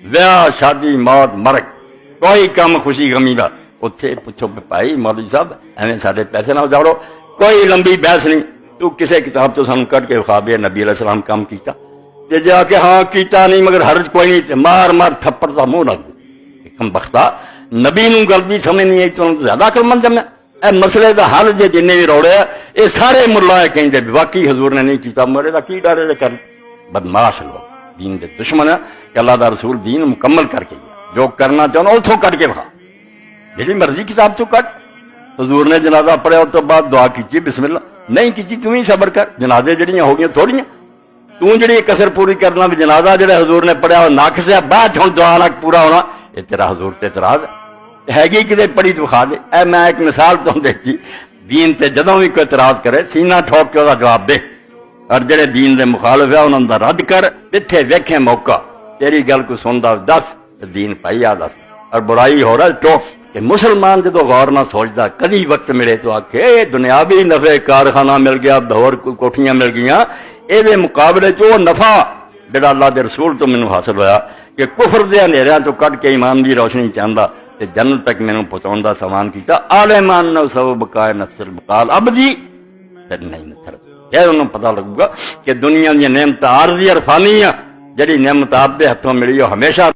ਵਿਆਹ ਸ਼ਾਦੀ ਮੌਤ ਮਰਗ ਕੋਈ ਕੰਮ ਖੁਸ਼ੀ ਗਮੀ ਦਾ ਉੱਥੇ ਪੁੱਛੋ ਭਾਈ ਮੌਲਵੀ ਸਾਹਿਬ ਐਵੇਂ ਸਾਡੇ ਪੈਸੇ ਨਾ ਉਜਾੜੋ, ਕੋਈ ਲੰਬੀ ਬਹਿਸ ਨਹੀਂ, ਤੂੰ ਕਿਸੇ ਕਿਤਾਬ ਤੋਂ ਸਾਨੂੰ ਕੱਢ ਕੇ ਵਿਖਾ ਦੇ ਨਬੀ ਅਲੈਹਿਸ ਸਲਾਮ ਕੰਮ ਕੀਤਾ, ਤੇ ਜਾ ਕੇ ਹਾਂ ਕੀਤਾ ਨਹੀਂ ਮਗਰ ਹਰਜ ਕੋਈ ਨਹੀਂ, ਤੇ ਮਾਰ ਮਾਰ ਥੱਪੜ ਦਾ ਮੂੰਹ ਲੱਗ ਕਮ ਬਖਤਾ ਨਬੀ ਨੂੰ ਗੱਲ ਦੀ ਸਮਝ ਨਹੀਂ ਆਈ, ਤੁਹਾਨੂੰ ਜ਼ਿਆਦਾ ਅਕਲਮੰਦ ਜੰਮਿਆ। ਇਹ ਮਸਲੇ ਦਾ ਹੱਲ ਜੇ ਜਿੰਨੇ ਵੀ ਰੌਲੇ ਆ ਇਹ ਸਾਰੇ ਮੁੱਲਾ ਕਹਿੰਦੇ ਵਾਕਈ ਹਜ਼ੂਰ ਨੇ ਨਹੀਂ ਕੀਤਾ, ਮੇਰੇ ਦਾ ਕੀ ਡਰ ਕਰ ਬਦਮਾਸ਼ ਲੋਕ دین دے دشمن ہے کہ اللہ دا رسول دین مکمل کر کے گیا، جو کرنا چاہنا اتوں کٹ کے بخا، جی مرضی کتاب تو کٹ۔ حضور نے جنازہ پڑھیا اس تو بعد دعا کی بسم اللہ نہیں کی، تم ہی صبر کر، جنازے جڑیاں ہو گئی تھوڑیاں، تو جڑی کسر پوری کرنا بھی جنازہ جڑا حضور نے پڑھیا وہ ناقص ہے، بعد ہوں دعا نہ پورا ہونا، یہ تیرا حضور تے اعتراض ہے گی کدے پڑھی تو کھا دے۔ اے میں ایک مثال تم دیکھی، دین تے جدوں بھی کوئی اعتراض کرے سینہ ٹھوک کے وہ جواب دے، اور جڑے دین دے مخالف ہے انہوں دا رد کر، جتھے ویکھے موقع تیری گل کو سندا دس دین پائی آ دس، اور برائی ہو رہا ٹوک کہ مسلمان جدو غور نہ سوچدا کدی وقت ملے تو آکھے دنیاوی نفع کارخانہ مل گیا، دور کوٹھیاں مل گئیاں، یہ مقابلے چ وہ نفع جڑا اللہ دے رسول تو مینوں حاصل ہویا کہ کفر دے اندھیریاں تو کٹ کے ایمان دی روشنی چاہندا تے جنت تک مینوں پہنچاؤن دا سامان کیتا، عالمان نو سبب بقائے نصر بقال ابدی تے نہیں نصر، یہ انہوں پتہ لگے گا کہ دنیا دی نعمت عارضی اور فانی ہے، جڑی نعمت آپ دے ہتھوں ملی وہ ہمیشہ